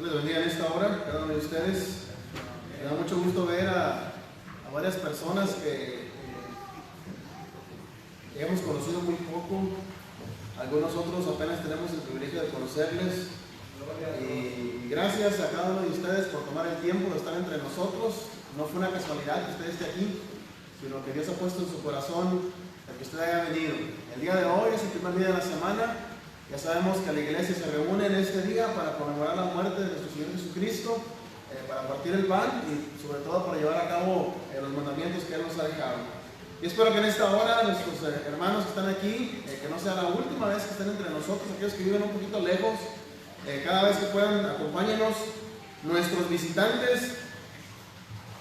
Dios les bendiga en esta hora, cada uno de ustedes. Me da mucho gusto ver a varias personas que hemos conocido muy poco. Algunos otros apenas tenemos el privilegio de conocerles. Y gracias a cada uno de ustedes por tomar el tiempo de estar entre nosotros. No fue una casualidad que usted esté aquí, sino que Dios ha puesto en su corazón el que usted haya venido. El día de hoy es el primer día de la semana. Ya sabemos que la iglesia se reúne en este día para conmemorar la muerte de nuestro Señor Jesucristo, para partir el pan y sobre todo para llevar a cabo los mandamientos que Él nos ha dejado. Y espero que en esta hora nuestros hermanos que están aquí, que no sea la última vez que estén entre nosotros, aquellos que viven un poquito lejos, cada vez que puedan, acompáñenos. Nuestros visitantes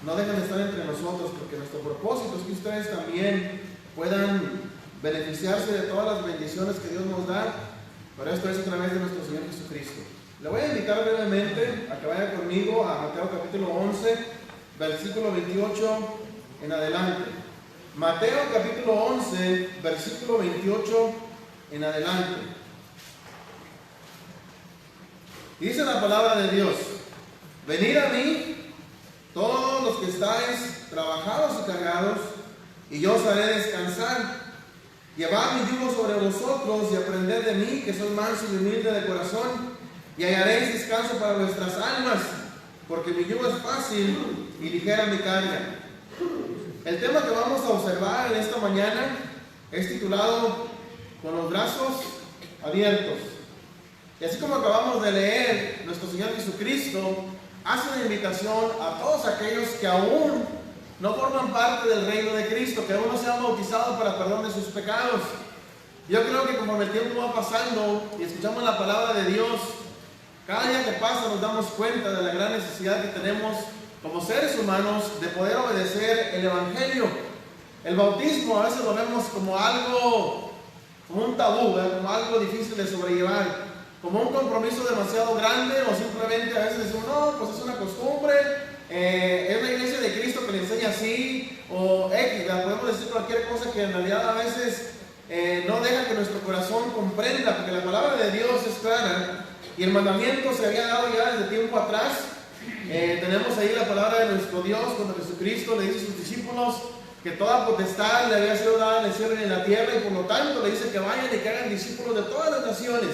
no dejen de estar entre nosotros, porque nuestro propósito es que ustedes también puedan beneficiarse de todas las bendiciones que Dios nos da. Pero esto es a través de nuestro Señor Jesucristo. Le voy a invitar brevemente a que vaya conmigo a Mateo capítulo 11, versículo 28 en adelante. Mateo capítulo 11, versículo 28 en adelante. Dice la palabra de Dios: venid a mí, todos los que estáis trabajados y cargados, y yo os haré descansar. Llevad mi yugo sobre vosotros y aprended de mí, que soy manso y humilde de corazón, y hallaréis descanso para vuestras almas, porque mi yugo es fácil y ligera mi carga. El tema que vamos a observar en esta mañana es titulado Con los brazos abiertos. Y así como acabamos de leer, nuestro Señor Jesucristo hace una invitación a todos aquellos que aún no forman parte del reino de Cristo, que aún no se han bautizado para perdón de sus pecados. Yo creo que conforme el tiempo va pasando y escuchamos la palabra de Dios, cada día que pasa nos damos cuenta de la gran necesidad que tenemos como seres humanos de poder obedecer el Evangelio. El bautismo a veces lo vemos como algo, como un tabú, ¿verdad? Como algo difícil de sobrellevar, como un compromiso demasiado grande, o simplemente a veces decimos, no, pues es una costumbre. Es la iglesia de Cristo que le enseña así, o X, podemos decir cualquier cosa que en realidad a veces no deja que nuestro corazón comprenda, porque la palabra de Dios es clara y el mandamiento se había dado ya desde tiempo atrás. Tenemos ahí la palabra de nuestro Dios cuando Jesucristo le dice a sus discípulos que toda potestad le había sido dada en el cielo y en la tierra, y por lo tanto le dice que vayan y que hagan discípulos de todas las naciones.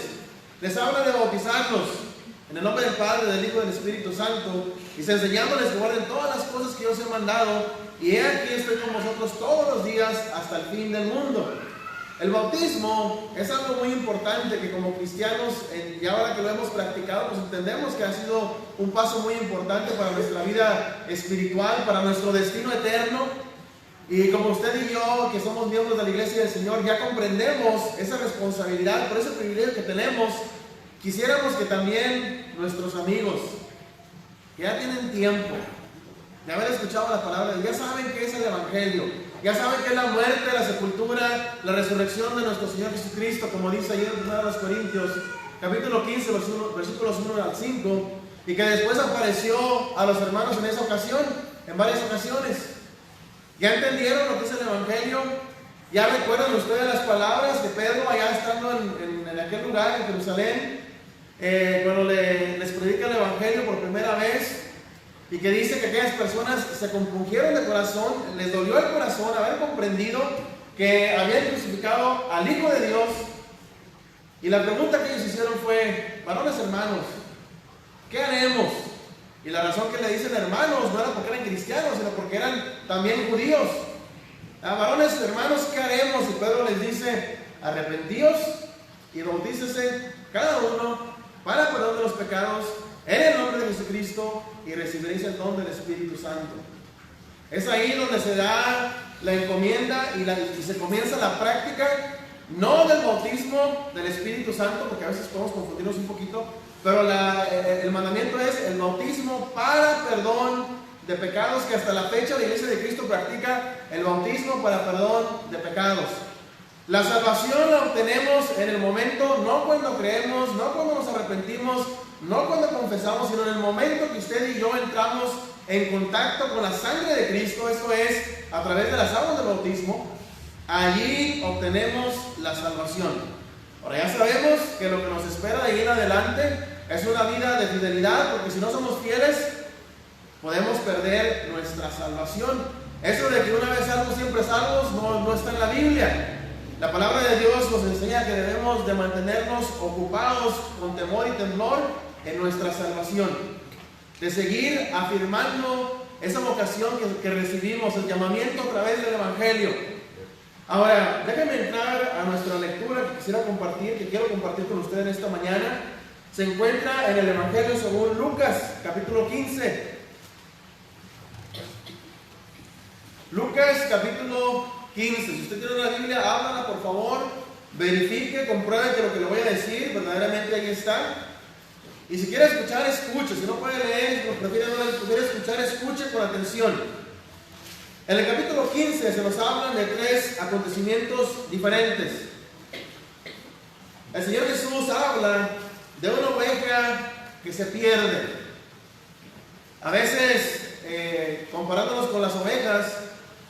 Les habla de bautizarlos en el nombre del Padre, del Hijo y del Espíritu Santo, y enseñándoles que guarden todas las cosas que yo os he mandado, y he aquí estoy con vosotros todos los días hasta el fin del mundo. El bautismo es algo muy importante que como cristianos, y ahora que lo hemos practicado, pues entendemos que ha sido un paso muy importante para nuestra vida espiritual, para nuestro destino eterno. Y como usted y yo, que somos miembros de la iglesia del Señor, ya comprendemos esa responsabilidad, por ese privilegio que tenemos. Quisiéramos que también nuestros amigos, que ya tienen tiempo de haber escuchado la palabra, ya saben qué es el Evangelio, ya saben qué es la muerte, la sepultura, la resurrección de nuestro Señor Jesucristo, como dice ahí en 1 Corintios, capítulo 15, versículos 1 al 5, y que después apareció a los hermanos en esa ocasión, en varias ocasiones. ¿Ya entendieron lo que es el Evangelio? ¿Ya recuerdan ustedes las palabras que Pedro, allá estando en aquel lugar, en Jerusalén, cuando les predica el Evangelio por primera vez, y que dice que aquellas personas se compungieron de corazón, les dolió el corazón haber comprendido que habían crucificado al Hijo de Dios? Y la pregunta que ellos hicieron fue: varones hermanos, ¿qué haremos? Y la razón que le dicen hermanos no era porque eran cristianos, sino porque eran también judíos. Varones hermanos, ¿qué haremos? Y Pedro les dice: arrepentíos y bautícese cada uno para perdón de los pecados en el nombre de Jesucristo, y recibiréis el don del Espíritu Santo. Es ahí donde se da la encomienda y se comienza la práctica, no del bautismo del Espíritu Santo, porque a veces podemos confundirnos un poquito, pero el mandamiento es el bautismo para perdón de pecados, que hasta la fecha la iglesia de Cristo practica el bautismo para perdón de pecados. La salvación la obtenemos en el momento, no cuando creemos, no cuando nos arrepentimos, no cuando confesamos, sino en el momento que usted y yo entramos en contacto con la sangre de Cristo, eso es, a través de las aguas del bautismo. Allí obtenemos la salvación. Ahora ya sabemos que lo que nos espera de ahí en adelante Es una vida de fidelidad, porque si no somos fieles, podemos perder nuestra salvación. Eso de que una vez salvos, siempre salvos, no está en la Biblia. La palabra de Dios nos enseña que debemos de mantenernos ocupados con temor y temblor en nuestra salvación, de seguir afirmando esa vocación que recibimos, el llamamiento a través del Evangelio. Ahora, déjenme entrar a nuestra lectura que quiero compartir con ustedes esta mañana. Se encuentra en el Evangelio según Lucas, capítulo 15. Lucas, capítulo 15. Si usted tiene una Biblia, ábrala por favor, verifique, compruebe que lo que le voy a decir verdaderamente ahí está. Y si quiere escuchar, escuche. Si no puede leer, si prefiere escuchar, escuche con atención. En el capítulo 15 se nos hablan de 3 acontecimientos diferentes. El Señor Jesús habla de una oveja que se pierde. A veces, comparándonos con las ovejas,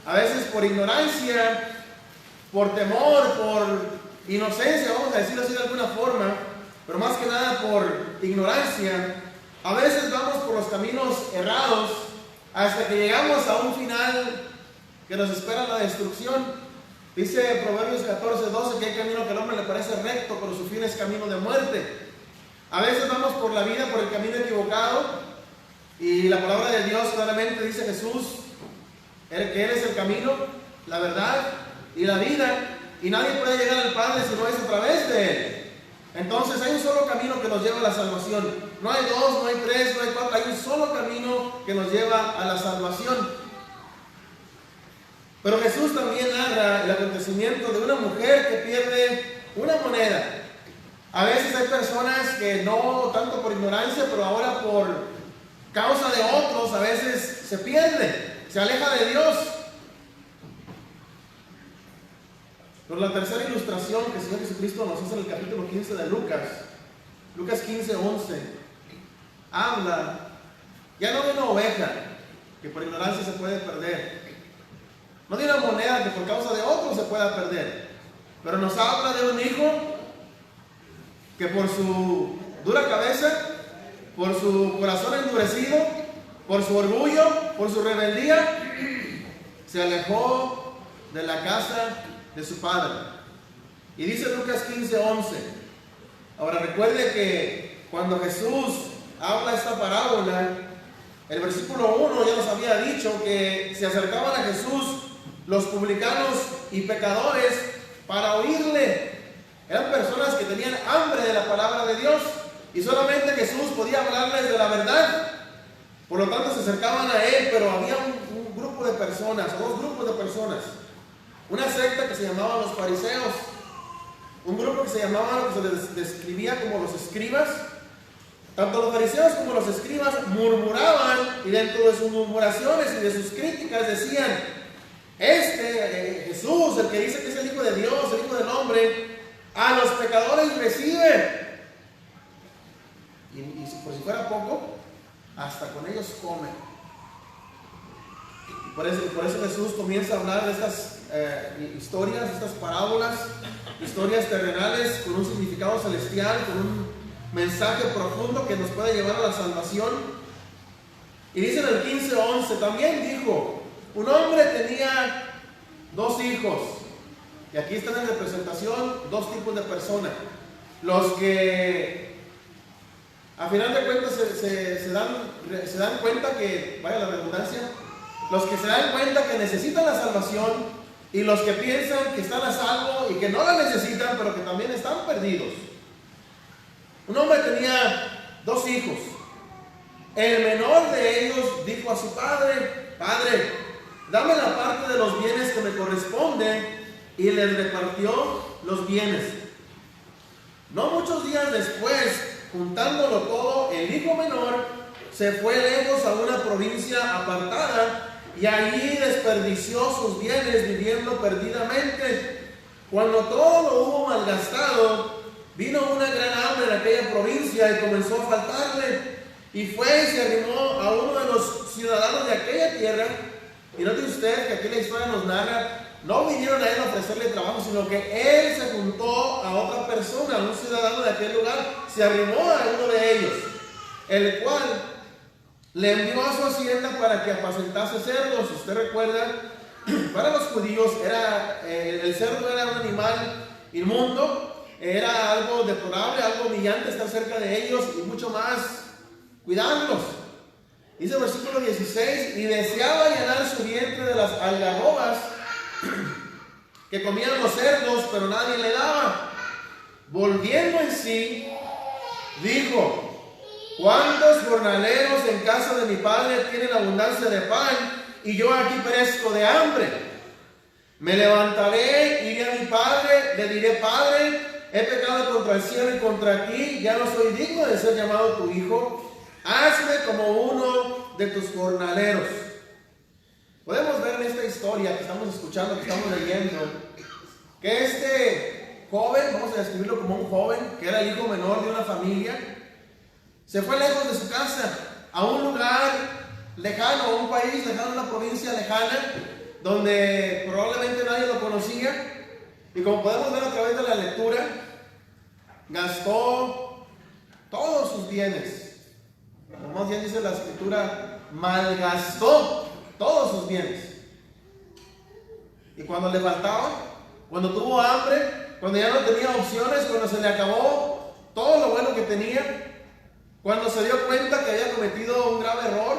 a veces por ignorancia, por temor, por inocencia, vamos a decirlo así de alguna forma, pero más que nada por ignorancia, a veces vamos por los caminos errados hasta que llegamos a un final que nos espera la destrucción. Dice Proverbios 14:12 que hay camino que al hombre le parece recto, pero su fin es camino de muerte. A veces vamos por la vida por el camino equivocado, y la palabra de Dios claramente dice Jesús que Él es el camino, la verdad y la vida, y nadie puede llegar al Padre si no es a través de Él. Entonces hay un solo camino que nos lleva a la salvación. No hay 2, no hay 3, no hay 4, hay un solo camino que nos lleva a la salvación. Pero Jesús también narra el acontecimiento de una mujer que pierde una moneda. A veces hay personas que no tanto por ignorancia, pero ahora por causa de otros, a veces se pierde, se aleja de Dios. Pero la tercera ilustración que el Señor Jesucristo nos hace en el capítulo 15 de Lucas 15:11, habla ya no de una oveja que por ignorancia se puede perder, no de una moneda que por causa de otros se pueda perder, pero nos habla de un hijo que por su dura cabeza, por su corazón endurecido, por su orgullo, por su rebeldía, se alejó de la casa de su padre. Y dice Lucas 15:11. Ahora recuerde que cuando Jesús habla esta parábola, el versículo 1 ya nos había dicho que se acercaban a Jesús los publicanos y pecadores para oírle. Eran personas que tenían hambre de la palabra de Dios, y solamente Jesús podía hablarles de la verdad. Por lo tanto se acercaban a Él, pero había un grupo de personas, o 2 grupos de personas. Una secta que se llamaba los fariseos, un grupo que se llamaba, que se les describía como los escribas. Tanto los fariseos como los escribas murmuraban, y dentro de sus murmuraciones y de sus críticas decían: Jesús, el que dice que es el Hijo de Dios, el Hijo del Hombre, a los pecadores recibe. Y por si fuera poco, hasta con ellos comen. Y por eso Jesús comienza a hablar de estas historias, estas parábolas, historias terrenales con un significado celestial, con un mensaje profundo que nos puede llevar a la salvación. Y dice en el 15:11, también dijo: un hombre tenía 2 hijos. Y aquí están en representación 2 tipos de personas. Los que a final de cuentas se dan cuenta que, vaya la redundancia, los que se dan cuenta que necesitan la salvación, y los que piensan que están a salvo y que no la necesitan, pero que también están perdidos. Un hombre tenía 2 hijos. El menor de ellos dijo a su padre: Padre, dame la parte de los bienes que me corresponde, y les repartió los bienes. No muchos días después, juntándolo todo, el hijo menor se fue lejos a una provincia apartada, y allí desperdició sus bienes viviendo perdidamente. Cuando todo lo hubo malgastado, vino una gran hambre en aquella provincia y comenzó a faltarle. Y fue y se arrimó a uno de los ciudadanos de aquella tierra. Y note usted que aquí la historia nos narra no vinieron a él a ofrecerle trabajo, sino que él se juntó a otra persona, a un ciudadano de aquel lugar, se arrimó a uno de ellos, el cual le envió a su hacienda para que apacentase cerdos. Si usted recuerda, para los judíos el cerdo era un animal inmundo, era algo deplorable, algo humillante estar cerca de ellos y mucho más cuidarlos. Dice el versículo 16, y deseaba llenar su vientre de las algarrobas que comían los cerdos, pero nadie le daba. Volviendo en sí, dijo: ¿cuántos jornaleros en casa de mi padre tienen abundancia de pan, y yo aquí perezco de hambre? Me levantaré, iré a mi padre, le diré: Padre, he pecado contra el cielo y contra ti, ya no soy digno de ser llamado tu hijo. Hazme como uno de tus jornaleros. Podemos ver en esta historia que estamos escuchando, que estamos leyendo, que este joven, vamos a describirlo como un joven, que era el hijo menor de una familia, se fue lejos de su casa, a un lugar lejano, a un país lejano, una provincia lejana, donde probablemente nadie lo conocía. Y como podemos ver a través de la lectura, gastó todos sus bienes. Como más bien dice la escritura, malgastó todos sus bienes. Y cuando le faltaba, cuando tuvo hambre, cuando ya no tenía opciones, cuando se le acabó todo lo bueno que tenía, cuando se dio cuenta que había cometido un grave error,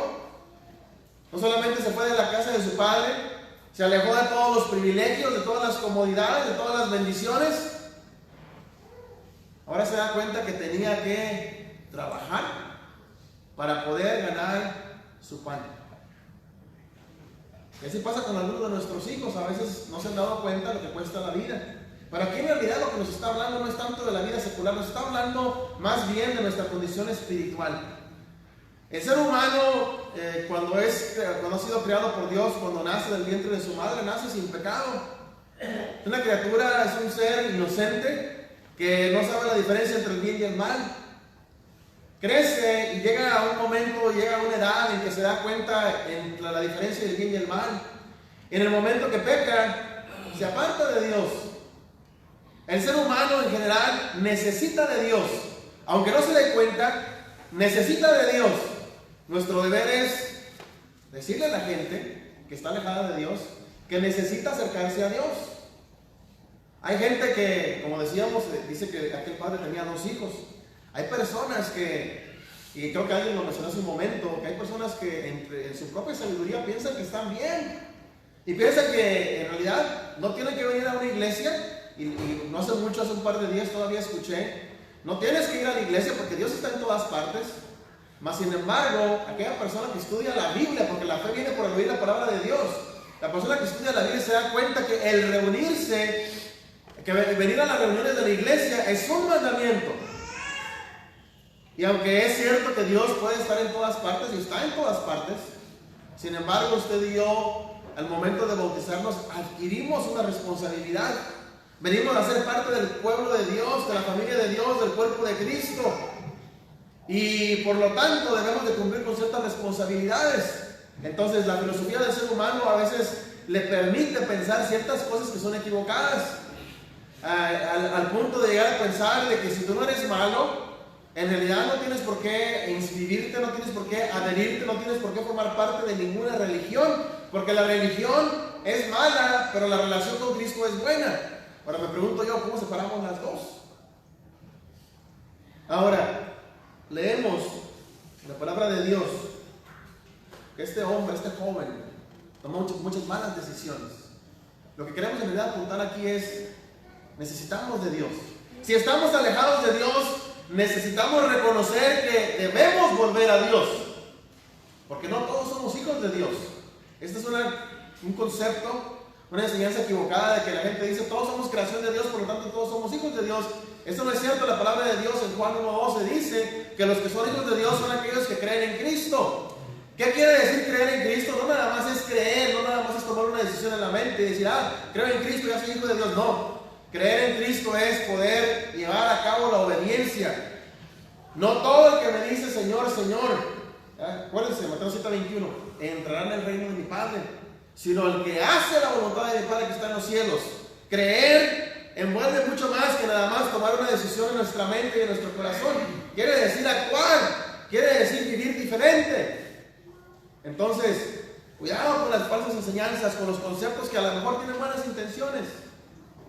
no solamente se fue de la casa de su padre, se alejó de todos los privilegios, de todas las comodidades, de todas las bendiciones. Ahora se da cuenta que tenía que trabajar para poder ganar su pan. Y así pasa con algunos de nuestros hijos. A veces no se han dado cuenta de lo que cuesta la vida. Pero aquí en realidad lo que nos está hablando no es tanto de la vida secular, nos está hablando más bien de nuestra condición espiritual. El ser humano, cuando ha sido creado por Dios, cuando nace del vientre de su madre, nace sin pecado. Es una criatura, es un ser inocente que no sabe la diferencia entre el bien y el mal. Crece y llega a un momento, llega a una edad en que se da cuenta entre la diferencia del bien y el mal. En el momento que peca, se aparta de Dios. El ser humano en general necesita de Dios. Aunque no se dé cuenta, necesita de Dios. Nuestro deber es decirle a la gente que está alejada de Dios que necesita acercarse a Dios. Hay gente que, como decíamos, dice que aquel padre tenía 2 hijos. Hay personas que, y creo que alguien lo mencionó hace un momento, que hay personas que en su propia sabiduría piensan que están bien. Y piensan que en realidad no tienen que venir a una iglesia. Y no hace mucho, hace un par de días todavía escuché, no tienes que ir a la iglesia porque Dios está en todas partes. Mas sin embargo, aquella persona que estudia la Biblia, porque la fe viene por el oír la palabra de Dios, la persona que estudia la Biblia se da cuenta que el reunirse, que venir a las reuniones de la iglesia es un mandamiento. Y aunque es cierto que Dios puede estar en todas partes y está en todas partes, sin embargo usted y yo, al momento de bautizarnos, adquirimos una responsabilidad. Venimos a ser parte del pueblo de Dios, de la familia de Dios, del cuerpo de Cristo. Y por lo tanto debemos de cumplir con ciertas responsabilidades. Entonces la filosofía del ser humano a veces le permite pensar ciertas cosas que son equivocadas. Al punto de llegar a pensar de que si tú no eres malo, en realidad no tienes por qué inscribirte, no tienes por qué adherirte, no tienes por qué formar parte de ninguna religión. Porque la religión es mala, pero la relación con Cristo es buena. Ahora me pregunto yo, ¿cómo separamos las dos? Ahora, leemos la palabra de Dios, que este hombre, este joven, tomó muchas malas decisiones. Lo que queremos en realidad apuntar aquí es, necesitamos de Dios. Si estamos alejados de Dios, necesitamos reconocer que debemos volver a Dios. Porque no todos somos hijos de Dios. Este es un concepto, una enseñanza equivocada de que la gente dice todos somos creación de Dios, por lo tanto todos somos hijos de Dios. Esto no es cierto. La palabra de Dios en Juan 1:12 dice que los que son hijos de Dios son aquellos que creen en Cristo. ¿Qué quiere decir creer en Cristo? No nada más es creer, no nada más es tomar una decisión en la mente y decir, creo en Cristo, ya soy hijo de Dios. No, creer en Cristo es poder llevar a cabo la obediencia. No todo el que me dice Señor, Señor, acuérdense, Mateo 7:21, entrarán en el reino de mi Padre. sino el que hace la voluntad de mi Padre que está en los cielos. Creer envuelve mucho más que nada más tomar una decisión en nuestra mente y en nuestro corazón. Quiere decir actuar, quiere decir vivir diferente. Entonces, cuidado con las falsas enseñanzas, con los conceptos que a lo mejor tienen buenas intenciones,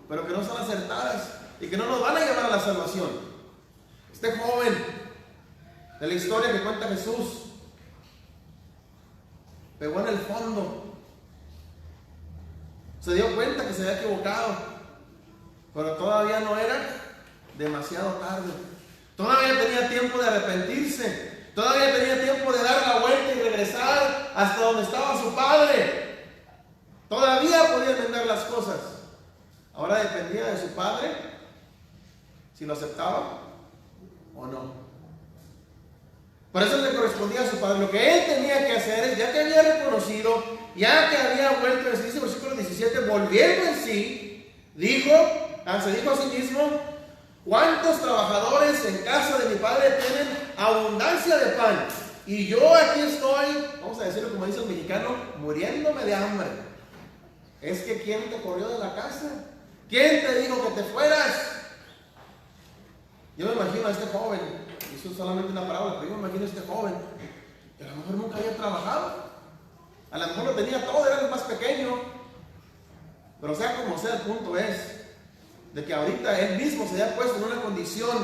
pero que no son acertadas y que no nos van a llevar a la salvación. Este joven de la historia que cuenta Jesús pegó en el fondo, se dio cuenta que se había equivocado, pero todavía no era demasiado tarde. Todavía tenía tiempo de arrepentirse, todavía tenía tiempo de dar la vuelta y regresar hasta donde estaba su padre. Todavía podía enmendar las cosas. Ahora dependía de su padre si lo aceptaba o no. Por eso le correspondía a su padre. Lo que él tenía que hacer es, ya que había reconocido, ya que había vuelto, en el versículo 17, volviendo en sí, se dijo a sí mismo: ¿cuántos trabajadores en casa de mi padre tienen abundancia de pan? Y yo aquí estoy, vamos a decirlo como dice el mexicano, muriéndome de hambre. Es que ¿quién te corrió de la casa? ¿Quién te dijo que te fueras? Yo me imagino a este joven, eso es solamente una parábola, pero yo me imagino a este joven que a lo mejor nunca había trabajado, a lo mejor lo tenía todo, era el más pequeño, pero sea como sea, el punto es de que ahorita él mismo se había puesto en una condición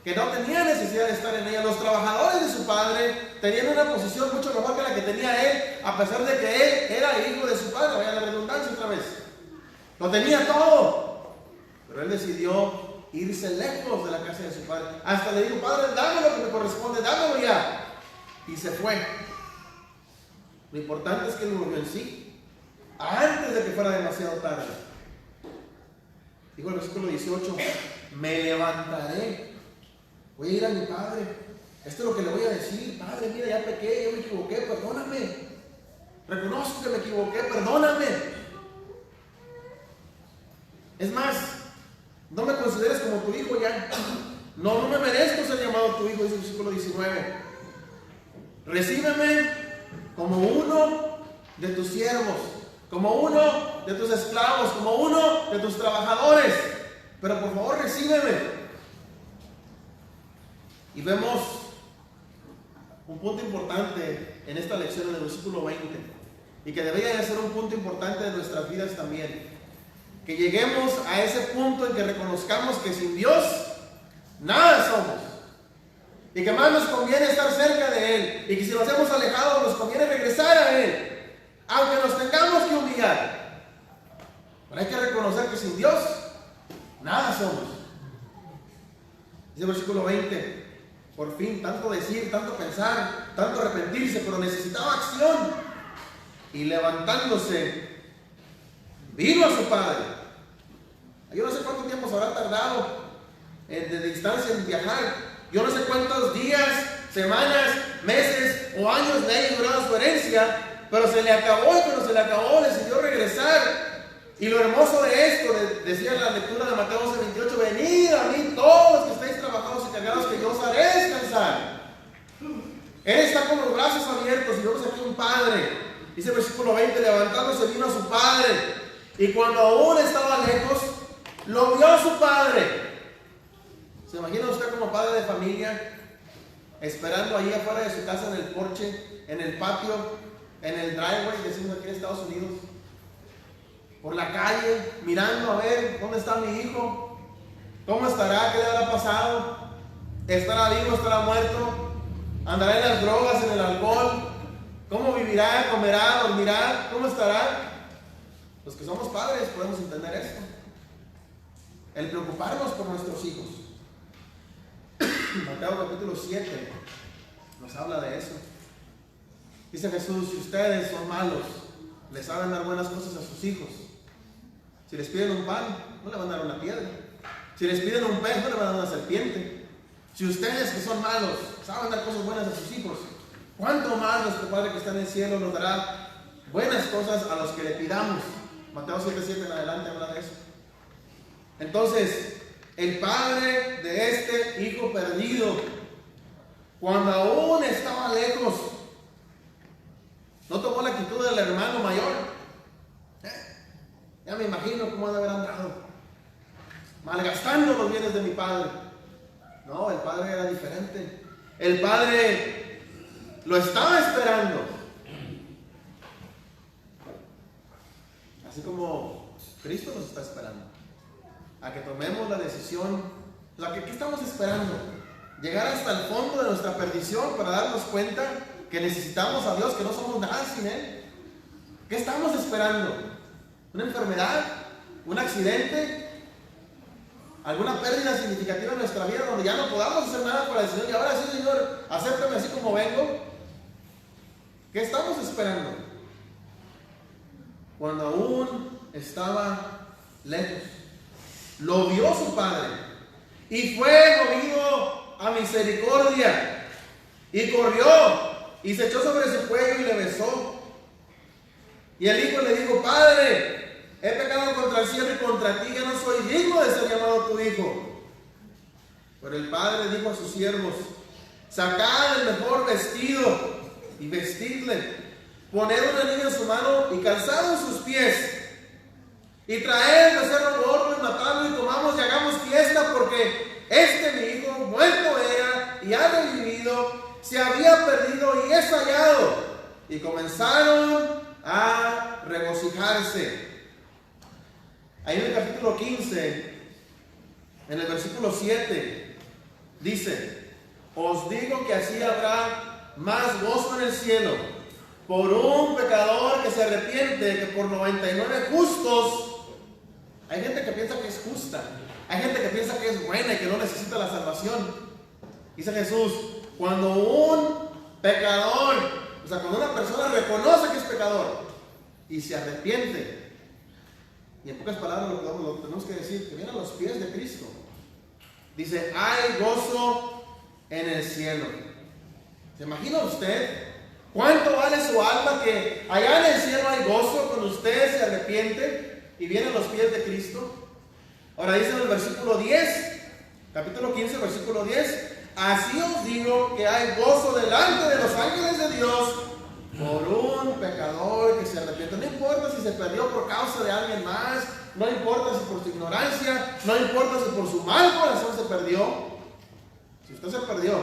que no tenía necesidad de estar en ella. Los trabajadores de su padre tenían una posición mucho mejor que la que tenía él, a pesar de que él era el hijo de su padre. Vaya la redundancia otra vez, lo tenía todo, pero él decidió irse lejos de la casa de su padre. Hasta le dijo: padre, dame lo que me corresponde, dámelo ya. Y se fue. Lo importante es que él volvió en sí antes de que fuera demasiado tarde. Dijo el versículo 18: me levantaré, voy a ir a mi padre. Esto es lo que le voy a decir: padre, mira, ya pequé, yo me equivoqué, perdóname. Reconozco que me equivoqué, perdóname. Es más, no me consideres como tu hijo ya. No me merezco ser llamado tu hijo, dice el versículo 19. Recíbeme como uno de tus siervos, como uno de tus esclavos, como uno de tus trabajadores. Pero por favor, recíbeme. Y vemos un punto importante en esta lección en el versículo 20, y que debería de ser un punto importante de nuestras vidas también. Que lleguemos a ese punto en que reconozcamos que sin Dios nada somos, y que más nos conviene estar cerca de Él, y que si nos hemos alejado nos conviene regresar a Él, aunque nos tengamos que humillar. Pero hay que reconocer que sin Dios nada somos. Dice el versículo 20: por fin, tanto decir, tanto pensar, tanto arrepentirse, pero necesitaba acción. Y levantándose, vino a su padre. Yo no sé cuánto tiempo se habrá tardado de distancia en viajar. Yo no sé cuántos días, semanas, meses o años le haya durado su herencia, pero se le acabó, y cuando se le acabó decidió regresar. Y lo hermoso de esto, decía la lectura de Mateo 11:28: venid a mí todos los que estáis trabajados y cargados, que yo os haré descansar. Él está con los brazos abiertos, y vemos aquí un padre. Dice el versículo 20: levantándose vino a su padre, y cuando aún estaba lejos, lo vio a su padre. ¿Se imagina usted como padre de familia esperando ahí afuera de su casa, en el porche, en el patio, en el driveway, decimos aquí en Estados Unidos, por la calle, mirando a ver dónde está mi hijo, cómo estará, qué le habrá pasado, estará vivo, estará muerto, andará en las drogas, en el alcohol, cómo vivirá, comerá, dormirá, cómo estará? Los que somos padres podemos entender esto, el preocuparnos por nuestros hijos. Mateo capítulo 7 nos habla de eso. Dice Jesús: si ustedes son malos, les saben dar buenas cosas a sus hijos. Si les piden un pan, no le van a dar una piedra. Si les piden un pez, no le van a dar una serpiente. Si ustedes, que son malos, saben dar cosas buenas a sus hijos, ¿cuánto más nuestro Padre que está en el cielo nos dará buenas cosas a los que le pidamos? Mateo 7:7 en adelante habla de eso. Entonces, el padre de este hijo perdido, cuando aún estaba lejos, no tomó la actitud del hermano mayor, Ya me imagino cómo ha de haber andado, malgastando los bienes de mi padre. No, el padre era diferente. El padre lo estaba esperando. Así como Cristo nos está esperando a que tomemos la decisión. ¿Qué estamos esperando? Llegar hasta el fondo de nuestra perdición para darnos cuenta que necesitamos a Dios, que no somos nada sin Él. ¿Qué estamos esperando? ¿Una enfermedad? ¿Un accidente? ¿Alguna pérdida significativa en nuestra vida donde ya no podamos hacer nada para el Señor? Y ahora sí, Señor, acéptame así como vengo. ¿Qué estamos esperando? Cuando aún estaba lejos, lo vio su padre y fue movido a misericordia y corrió y se echó sobre su cuello y le besó. Y el hijo le dijo: Padre, he pecado contra el cielo y contra ti, ya no soy digno de ser llamado tu hijo. Pero el padre dijo a sus siervos: sacad el mejor vestido y vestidle, poned una niña en su mano y calzado en sus pies, y traed el becerro gordo y matadlo y comamos y hagamos fiesta, porque mi hijo muerto era y ha revivido, se había perdido y es hallado. Y comenzaron a regocijarse. Ahí en el capítulo 15, en el versículo 7, dice: os digo que así habrá más gozo en el cielo por un pecador que se arrepiente que por 99 justos. Hay gente que piensa que es justa, hay gente que piensa que es buena y que no necesita la salvación. Dice Jesús: cuando un pecador, cuando una persona reconoce que es pecador y se arrepiente, y en pocas palabras lo tenemos que decir, que viene a los pies de Cristo, dice: hay gozo en el cielo. ¿Se imagina usted cuánto vale su alma que allá en el cielo hay gozo cuando usted se arrepiente y viene a los pies de Cristo? Ahora dice en el versículo 10, capítulo 15, versículo 10: así os digo que hay gozo delante de los ángeles de Dios por un pecador que se arrepiente. No importa si se perdió por causa de alguien más, no importa si por su ignorancia, no importa si por su mal corazón se perdió. Si usted se perdió,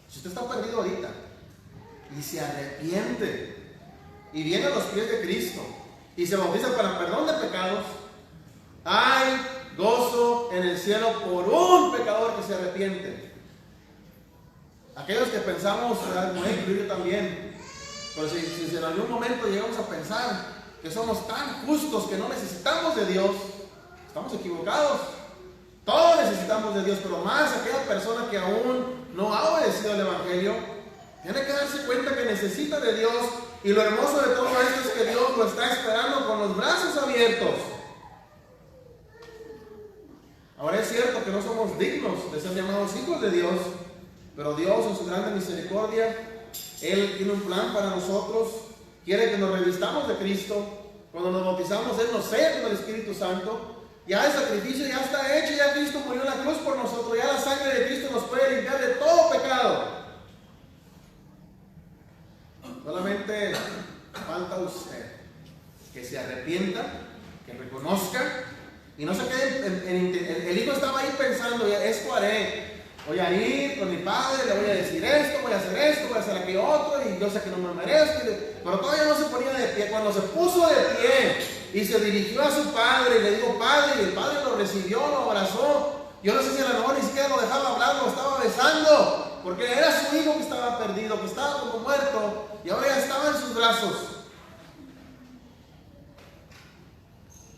si usted está perdido ahorita y se arrepiente y viene a los pies de Cristo y se bautiza para perdón de pecados, hay gozo en el cielo por un pecador que se arrepiente. Aquellos que pensamos, me incluyo también, pero si en algún momento llegamos a pensar que somos tan justos que no necesitamos de Dios, estamos equivocados. Todos necesitamos de Dios, pero más aquella persona que aún no ha obedecido el Evangelio, tiene que darse cuenta que necesita de Dios. Y lo hermoso de todo esto es que Dios lo está esperando con los brazos abiertos. Ahora es cierto que no somos dignos de ser llamados hijos de Dios, pero Dios en su grande misericordia, Él tiene un plan para nosotros. Quiere que nos revistamos de Cristo. Cuando nos bautizamos, Él nos sella con el Espíritu Santo. Ya el sacrificio ya está hecho, ya Cristo murió en la cruz por nosotros, ya la sangre de Cristo nos puede limpiar de todo pecado. Solamente falta usted que se arrepienta, que reconozca y no se quede el hijo estaba ahí pensando: esto haré, voy a ir con mi padre, le voy a decir esto, voy a hacer aquello otro, y yo sé que no me merezco, pero todavía no se ponía de pie. Cuando se puso de pie y se dirigió a su padre y le dijo: Padre, y el padre lo recibió, lo abrazó. Yo no sé si a lo mejor ni siquiera lo dejaba hablar, lo estaba besando, porque era su hijo que estaba perdido, que estaba como muerto, y ahora ya estaba en sus brazos.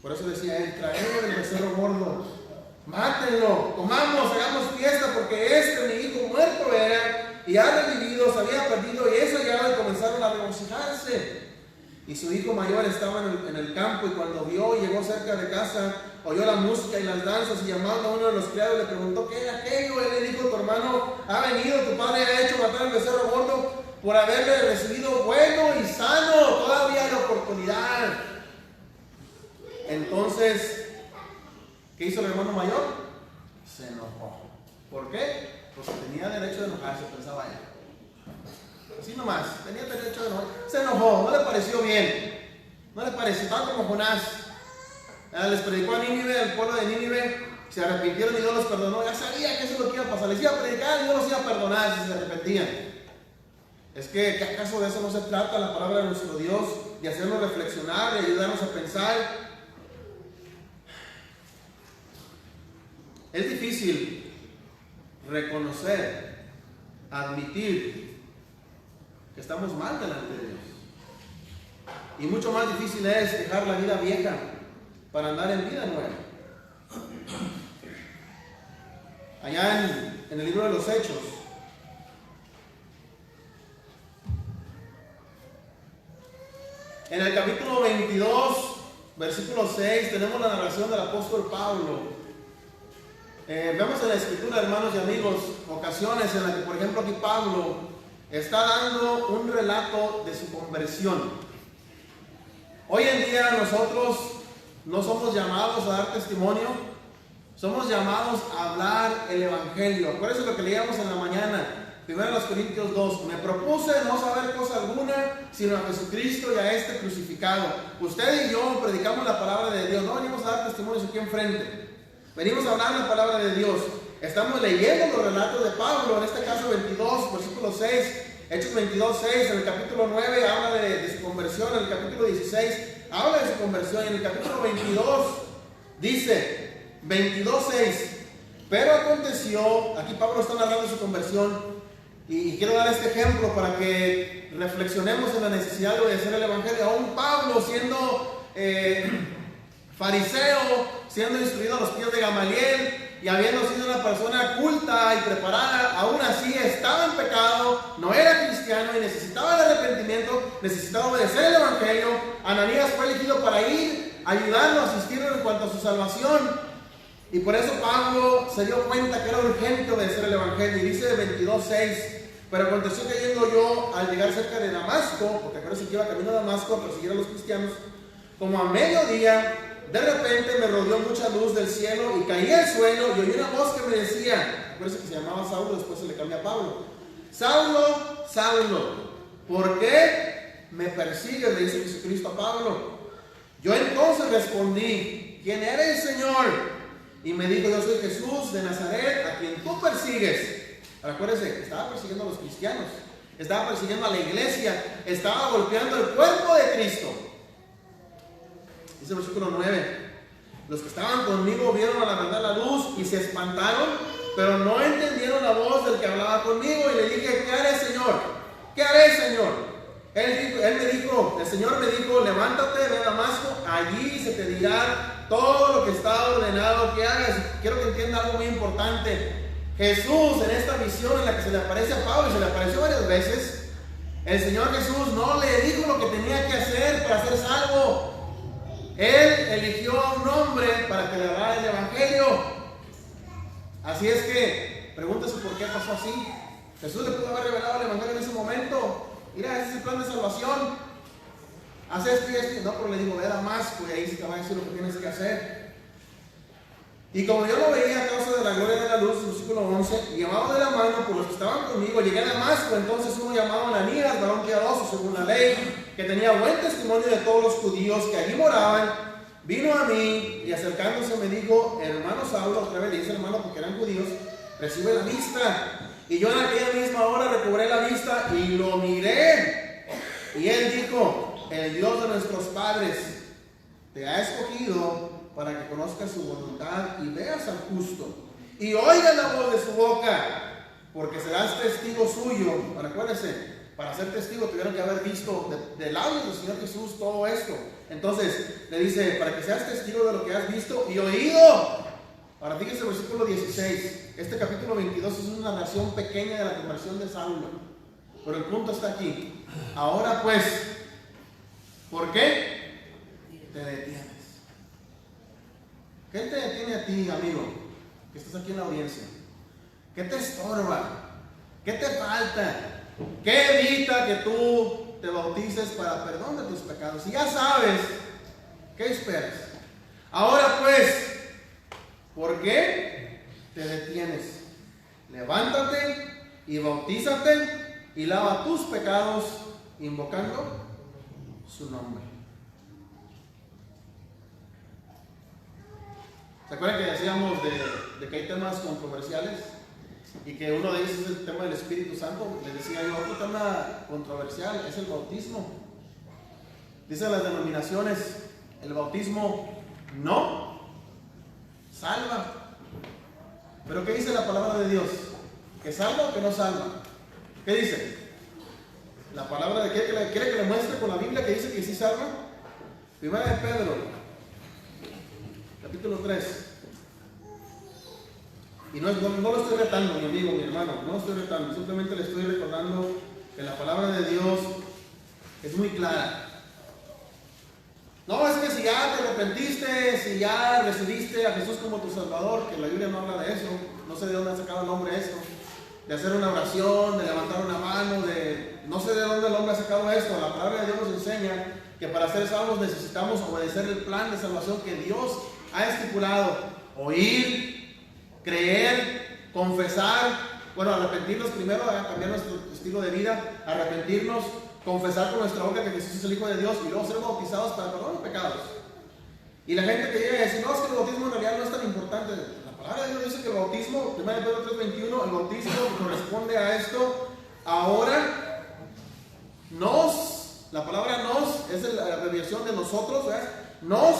Por eso decía él: traed el becerro gordo, mátenlo, comamos, hagamos fiesta, porque mi hijo muerto era y ha revivido, se había perdido y es hallado. Y comenzaron a regocijarse. Y su hijo mayor estaba en el campo, y cuando vio y llegó cerca de casa, oyó la música y las danzas, y llamando a uno de los criados le preguntó: ¿qué era aquello? Él le dijo: tu hermano ha venido, tu padre ha hecho matar al becerro gordo por haberle recibido bueno y sano, todavía hay oportunidad. Entonces, ¿qué hizo el hermano mayor? Se enojó. ¿Por qué? Porque tenía derecho de enojarse, pensaba él. Así nomás, tenía derecho de enojarse. Se enojó, no le pareció bien. No le pareció, estaba como Jonás. Les predicó a Nínive, al pueblo de Nínive, se arrepintieron y Dios los perdonó. Ya sabía que eso es lo que iba a pasar. Les iba a predicar y Dios los iba a perdonar si se arrepentían. Es que, ¿qué acaso de eso no se trata la palabra de nuestro Dios? De hacernos reflexionar, de ayudarnos a pensar. Es difícil reconocer, admitir que estamos mal delante de Dios. Y mucho más difícil es dejar la vida vieja para andar en vida nueva. Allá en el libro de los Hechos, en el capítulo 22, versículo 6, tenemos la narración del apóstol Pablo. Vemos en la escritura, hermanos y amigos, ocasiones en las que, por ejemplo, aquí Pablo está dando un relato de su conversión. Hoy en día nosotros no somos llamados a dar testimonio, somos llamados a hablar el evangelio. Acuérdense lo que leíamos en la mañana, 1 Corintios 2. Me propuse no saber cosa alguna, sino a Jesucristo y a este crucificado. Usted y yo predicamos la palabra de Dios, no venimos a dar testimonios aquí enfrente. Venimos a hablar la palabra de Dios. Estamos leyendo los relatos de Pablo, en este caso 22, versículo 6, Hechos 22, 6, en el capítulo 9 habla de su conversión, en el capítulo 16 habla de su conversión, y en el capítulo 22 dice, 22, 6, pero aconteció, aquí Pablo está narrando su conversión, y quiero dar este ejemplo para que reflexionemos en la necesidad de obedecer el evangelio. Aún Pablo, siendo fariseo, siendo instruido a los pies de Gamaliel y habiendo sido una persona culta y preparada, aún así estaba en pecado, no era cristiano y necesitaba el arrepentimiento, necesitaba obedecer el evangelio. Ananías fue elegido para ir, ayudarlo, asistirlo en cuanto a su salvación, y por eso Pablo se dio cuenta que era urgente obedecer el evangelio, y dice 22:6, pero aconteció que yendo yo al llegar cerca de Damasco, porque acuérdense que iba camino a Damasco a perseguir a los cristianos, como a mediodía, de repente me rodeó mucha luz del cielo y caí al suelo y oí una voz que me decía, acuérdense que se llamaba Saulo, después se le cambia a Pablo, Saulo, Saulo, ¿por qué me persigues?, le dice Jesucristo a Pablo. Yo entonces respondí, ¿quién eres, Señor? Y me dijo, yo soy Jesús de Nazaret, a quien tú persigues. Ahora, acuérdense, estaba persiguiendo a los cristianos, estaba persiguiendo a la iglesia, estaba golpeando el cuerpo de Cristo. Dice el versículo 9, los que estaban conmigo vieron a la verdad la luz y se espantaron, pero no entendieron la voz del que hablaba conmigo, y le dije, ¿qué haré, Señor? ¿Qué haré, Señor? El Señor me dijo, levántate, ve a Damasco, allí se te dirá todo lo que está ordenado que hagas. Quiero que entienda algo muy importante. Jesús, en esta visión en la que se le aparece a Pablo y se le apareció varias veces, el Señor Jesús no le dijo lo que tenía que hacer para ser salvo. Él eligió a un hombre para que le hablara el evangelio. Así es que, pregúntese por qué pasó así. Jesús le pudo haber revelado el evangelio en ese momento. Mira, ese es el plan de salvación. Haz esto y esto. No, pero le digo, ve a Damasco y ahí se te va a decir lo que tienes que hacer. Y como yo lo veía a causa de la gloria de la luz, versículo 11, llevado de la mano por los que estaban conmigo, llegué a Damasco. Entonces uno llamado Ananías, varón piadoso según la ley, que tenía buen testimonio de todos los judíos que allí moraban, vino a mí y acercándose me dijo, hermano Saulo, otra vez le dice hermano porque eran judíos, recibe la vista. Y yo en aquella misma hora recobré la vista y lo miré. Y él dijo, el Dios de nuestros padres te ha escogido para que conozcas su voluntad y veas al justo y oigas la voz de su boca, porque serás testigo suyo. Ahora acuérdense, para ser testigo tuvieron que haber visto de labios del Señor Jesús todo esto. Entonces le dice, para que seas testigo de lo que has visto y oído. Ahora fíjense el versículo 16. Este capítulo 22 es una narración pequeña de la conversión de Saulo, pero el punto está aquí. Ahora pues, ¿por qué te detienes? ¿Qué te detiene a ti, amigo, que estás aquí en la audiencia? ¿Qué te estorba? ¿Qué te falta? ¿Qué evita que tú te bautices para perdón de tus pecados? Si ya sabes, ¿qué esperas? Ahora pues, ¿por qué te detienes? Levántate y bautízate y lava tus pecados invocando su nombre. ¿Se acuerdan que decíamos de que hay temas controversiales? Y que uno de ellos es el tema del Espíritu Santo. Les decía yo, otro tema controversial es el bautismo. Dicen las denominaciones, el bautismo no salva. Pero ¿qué dice la palabra de Dios? ¿Que salva o que no salva? ¿Qué dice? La palabra de ¿quiere que le muestre con la Biblia que dice que sí salva? Primera de Pedro, capítulo 3. Y no lo estoy retando, mi amigo, mi hermano, no lo estoy retando, simplemente le estoy recordando que la palabra de Dios es muy clara. No, es que si ya te arrepentiste, si ya recibiste a Jesús como tu Salvador, que la Biblia no habla de eso, no sé de dónde ha sacado el hombre esto, de hacer una oración, de levantar una mano, no sé de dónde el hombre ha sacado esto. La palabra de Dios nos enseña que para ser salvos necesitamos obedecer el plan de salvación que Dios ha estipulado: oír, creer, confesar, arrepentirnos primero, cambiar nuestro estilo de vida, arrepentirnos, confesar con nuestra boca que Jesús es el Hijo de Dios y luego ser bautizados para perdón de pecados. Y la gente que llega a decir, no, es que el bautismo en realidad no es tan importante. La palabra de Dios dice que el bautismo, 1 Pedro 3:21, el bautismo corresponde a esto. Ahora, la palabra nos es la abreviación de nosotros, ¿verdad? Nos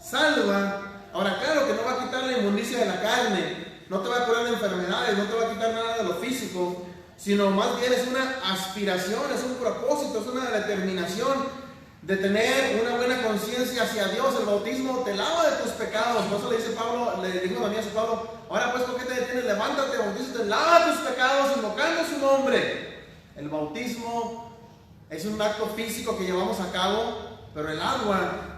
salva. Ahora, claro que no va a quitar la inmundicia de la carne, no te va a curar de enfermedades, no te va a quitar nada de lo físico, sino más bien es una aspiración, es un propósito, es una determinación de tener una buena conciencia hacia Dios. El bautismo te lava de tus pecados. Por eso le dice Pablo, le dijo Ananías a Pablo, ahora pues, ¿por qué te detienes? Levántate, bautízate, lava tus pecados invocando su nombre. El bautismo es un acto físico que llevamos a cabo, pero el agua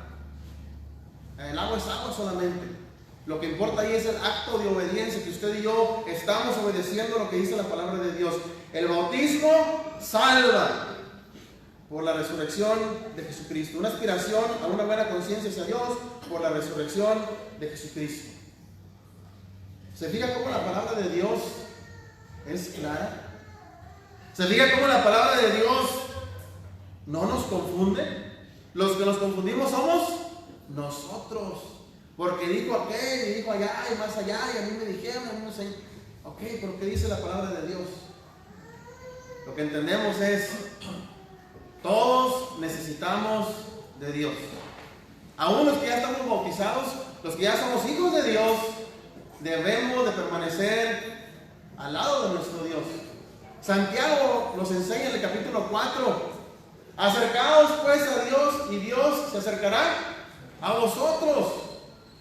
es agua solamente. Lo que importa ahí es el acto de obediencia, que usted y yo estamos obedeciendo lo que dice la palabra de Dios. El bautismo salva por la resurrección de Jesucristo. Una aspiración a una buena conciencia hacia Dios por la resurrección de Jesucristo. ¿Se fija cómo la palabra de Dios es clara? ¿Se fija cómo la palabra de Dios no nos confunde? Los que nos confundimos somos nosotros. Porque dijo aquel y dijo allá y más allá y a mí me dijeron, a mí no sé. Ok, pero ¿qué dice la palabra de Dios? Lo que entendemos es, todos necesitamos de Dios. Aún los que ya estamos bautizados, los que ya somos hijos de Dios, debemos de permanecer al lado de nuestro Dios. Santiago nos enseña en el capítulo 4, acercaos pues a Dios y Dios se acercará a vosotros.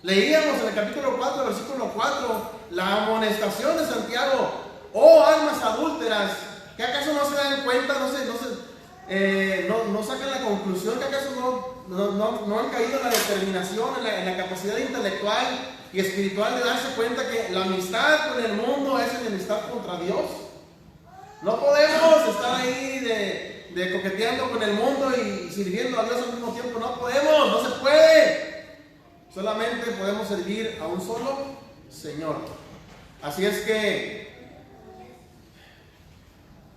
Leíamos en el capítulo 4, versículo 4, la amonestación de Santiago: oh almas adúlteras, ¿que acaso no se dan cuenta, no sacan la conclusión, que acaso no han caído en la determinación, en la capacidad intelectual y espiritual de darse cuenta que la amistad con el mundo es enemistad contra Dios? No podemos estar ahí de coqueteando con el mundo y sirviendo a Dios al mismo tiempo. No podemos, no se puede. Solamente podemos servir a un solo Señor. Así es que,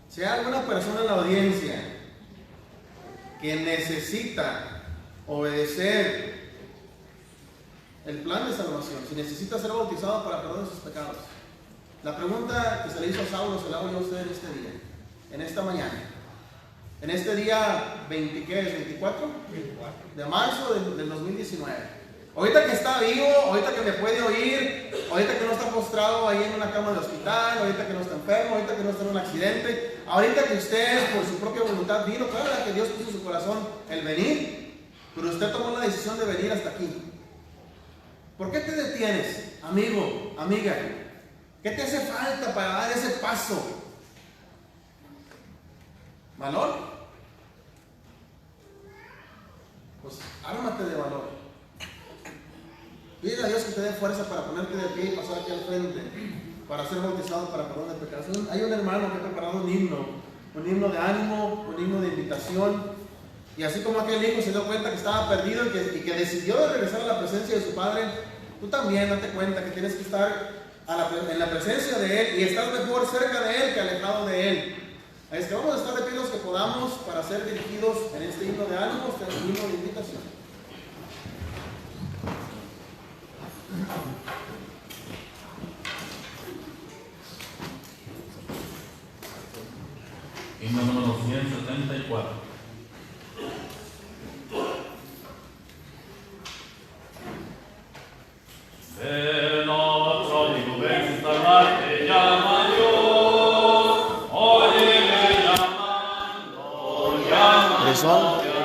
si hay alguna persona en la audiencia que necesita obedecer el plan de salvación, si necesita ser bautizado para perdón de sus pecados, la pregunta que se le hizo a Saulo se la hago yo a usted en este día, en esta mañana, en este día 24 de marzo del 2019. Ahorita que está vivo, ahorita que me puede oír, ahorita que no está postrado ahí en una cama de hospital, ahorita que no está enfermo, ahorita que no está en un accidente, ahorita que usted por su propia voluntad vino, claro que Dios puso en su corazón el venir, pero usted tomó la decisión de venir hasta aquí. ¿Por qué te detienes, amigo, amiga? ¿Qué te hace falta para dar ese paso? ¿Valor? Pues ármate de valor. Pide a Dios que te dé fuerza para ponerte de pie y pasar aquí al frente, para ser bautizado para perdón de pecados. Hay un hermano que ha preparado un himno de ánimo, un himno de invitación. Y así como aquel hijo se dio cuenta que estaba perdido y que decidió de regresar a la presencia de su padre, tú también date cuenta que tienes que estar en la presencia de Él y estar mejor cerca de Él que alejado de Él. Así es que vamos a estar de pie los que podamos para ser dirigidos en este himno de ánimo, este himno de invitación. Himno número 174. Ven otro digo, ven salvar, te llama Dios, oye llamando, llama.